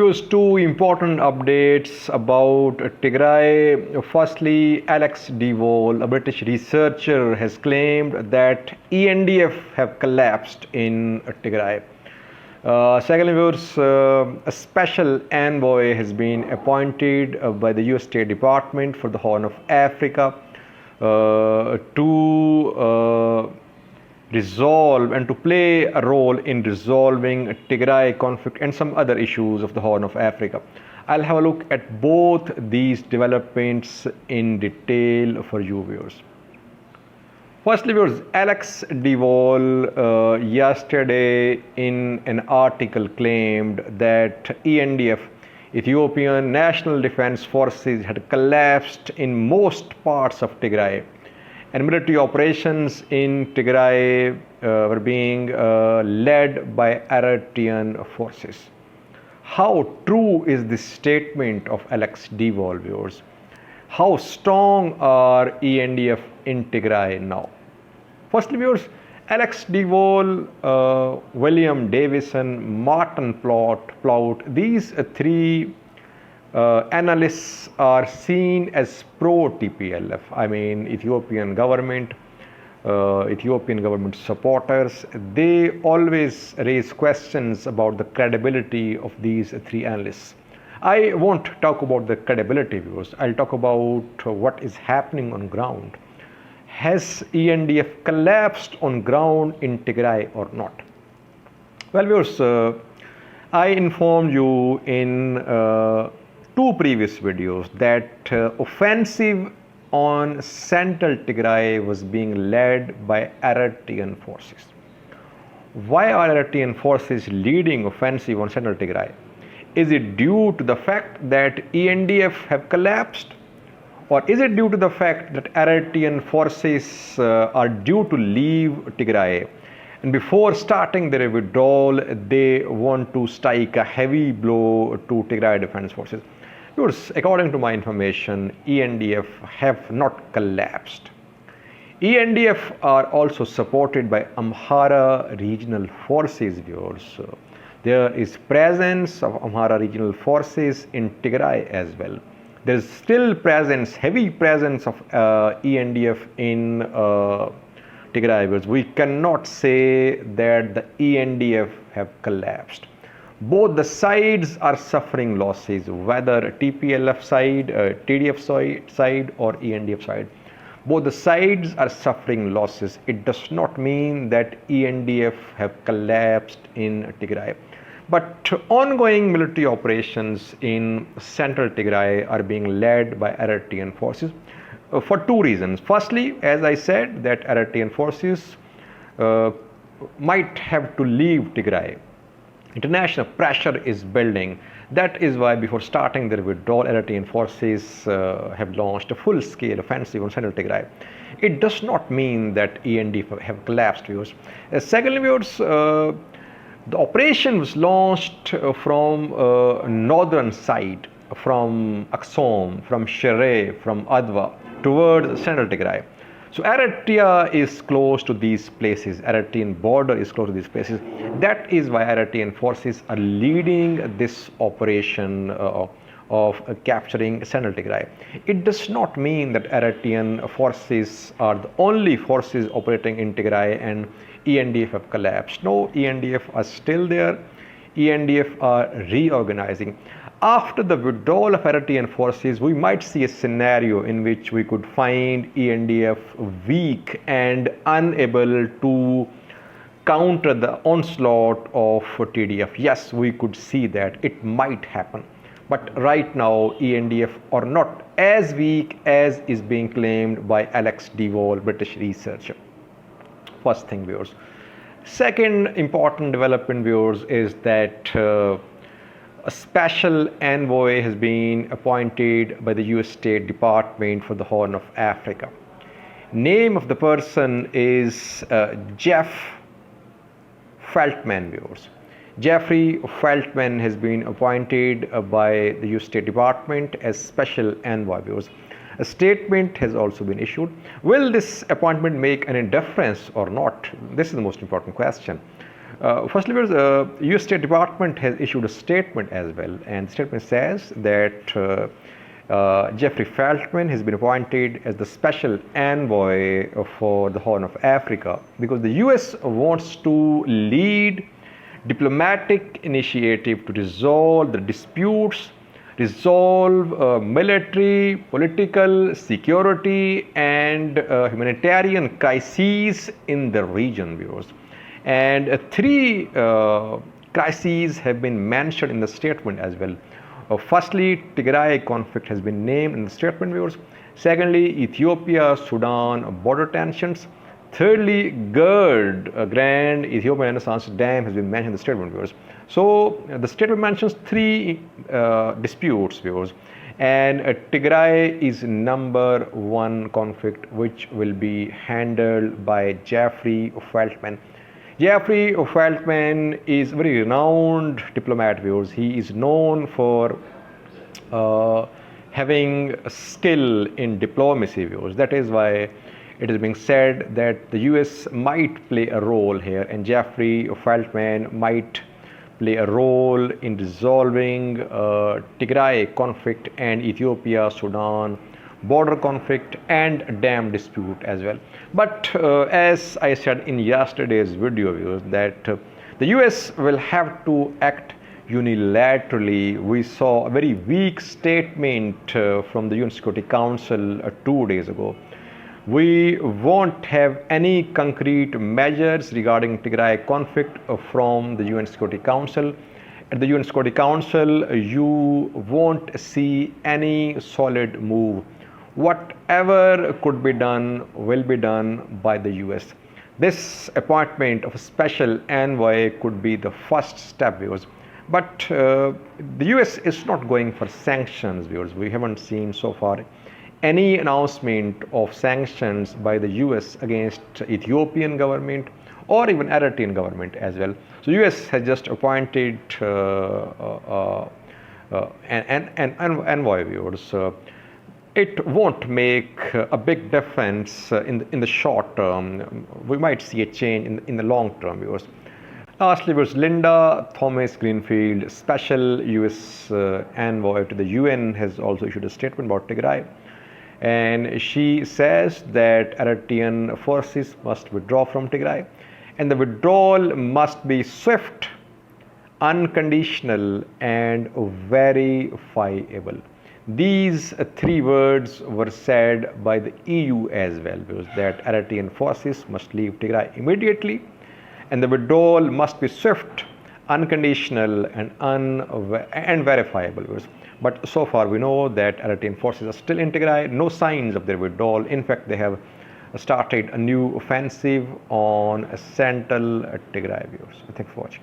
viewers, two important updates about Tigray. Firstly, Alex de Walle, a British researcher, has claimed that ENDF have collapsed in Tigray. Secondly, viewers, a special envoy has been appointed by the US State Department for the Horn of Africa to resolve and to play a role in resolving Tigray conflict and some other issues of the Horn of Africa. I'll have a look at both these developments in detail for you viewers. Firstly, viewers, Alex de Walle yesterday in an article claimed that ENDF, Ethiopian National Defense Forces, had collapsed in most parts of Tigray, and military operations in Tigray were being led by Eritrean forces. How true is this statement of Alex de Walle, viewers? How strong are ENDF in Tigray now? Firstly, viewers, Alex de Walle, William Davison, Martin Plaut, these three analysts are seen as pro-TPLF. I mean, Ethiopian government supporters. They always raise questions about the credibility of these three analysts. I won't talk about the credibility, viewers. I'll talk about what is happening on ground. Has ENDF collapsed on ground in Tigray or not? Well, viewers, I informed you in two previous videos that offensive on central Tigray was being led by Eritrean forces. Why are Eritrean forces leading offensive on central Tigray? Is it due to the fact that ENDF have collapsed, or is it due to the fact that Eritrean forces are due to leave Tigray, and before starting their withdrawal they want to strike a heavy blow to Tigray Defense Forces? Viewers, according to my information, ENDF have not collapsed. ENDF are also supported by Amhara regional forces, viewers. There is presence of Amhara regional forces in Tigray as well. There is still presence, heavy presence of ENDF in Tigray, viewers. We cannot say that the ENDF have collapsed. Both the sides are suffering losses, whether TPLF side, TDF side or ENDF side. Both the sides are suffering losses. It does not mean that ENDF have collapsed in Tigray. But ongoing military operations in central Tigray are being led by Eritrean forces for two reasons. Firstly, as I said, that Eritrean forces might have to leave Tigray. International pressure is building. That is why before starting their withdrawal, Eritrean forces have launched a full-scale offensive on central Tigray. It does not mean that ENDF have collapsed, viewers. Secondly, viewers, the operation was launched from northern side, from Aksum, from Shere, from Adwa, towards central Tigray. So Eritrea is close to these places. Eritrean border is close to these places. That is why Eritrean forces are leading this operation of capturing central Tigray. It does not mean that Eritrean forces are the only forces operating in Tigray and ENDF have collapsed. No, ENDF are still there. ENDF are reorganizing. After the withdrawal of Eritrean forces, we might see a scenario in which we could find ENDF weak and unable to counter the onslaught of TDF. Yes, we could see that. It might happen. But right now, ENDF are not as weak as is being claimed by Alex de Walle, British researcher. First thing, viewers. Second important development, viewers, is that a special envoy has been appointed by the US State Department for the Horn of Africa. Name of the person is Jeff Feltman, viewers. Jeffrey Feltman has been appointed by the US State Department as special envoy, viewers. A statement has also been issued. Will this appointment make any difference or not? This is the most important question. Firstly, U.S. State Department has issued a statement as well, and the statement says that Jeffrey Feltman has been appointed as the special envoy for the Horn of Africa because the U.S. wants to lead diplomatic initiative to resolve the disputes, resolve military, political, security, and humanitarian crises in the region, viewers. And three crises have been mentioned in the statement as well. Firstly, Tigray conflict has been named in the statement, viewers. Secondly, Ethiopia-Sudan border tensions. Thirdly, Grand Ethiopian Renaissance Dam has been mentioned in the statement, viewers. So the statement mentions three disputes, viewers, and Tigray is number one conflict which will be handled by Jeffrey Feltman. Jeffrey Feltman is a very renowned diplomat, viewers. He is known for having skill in diplomacy, viewers. That is why it is being said that the US might play a role here, and Jeffrey Feltman might play a role in resolving Tigray conflict and Ethiopia-Sudan border conflict and dam dispute as well. But as I said in yesterday's video, viewers, that the US will have to act unilaterally. We saw a very weak statement from the UN Security Council 2 days ago. We won't have any concrete measures regarding Tigray conflict from the UN Security Council. At the UN Security Council, you won't see any solid move. Whatever could be done will be done by the US. This appointment of a special envoy could be the first step, viewers. But the US is not going for sanctions, viewers. We haven't seen so far any announcement of sanctions by the US against Ethiopian government or even Eritrean government as well. So US has just appointed an envoy, viewers. It won't make a big difference in the short term. We might see a change in the long term, viewers. Lastly, viewers, Linda Thomas Greenfield, special US envoy to the UN, has also issued a statement about Tigray. And she says that Eritrean forces must withdraw from Tigray, and the withdrawal must be swift, unconditional, and verifiable. These three words were said by the EU as well, because that Eritrean forces must leave Tigray immediately, and the withdrawal must be swift, unconditional, and verifiable. But so far we know that Eritrean forces are still in Tigray, no signs of their withdrawal. In fact, they have started a new offensive on central Tigray, viewers. Thanks for watching.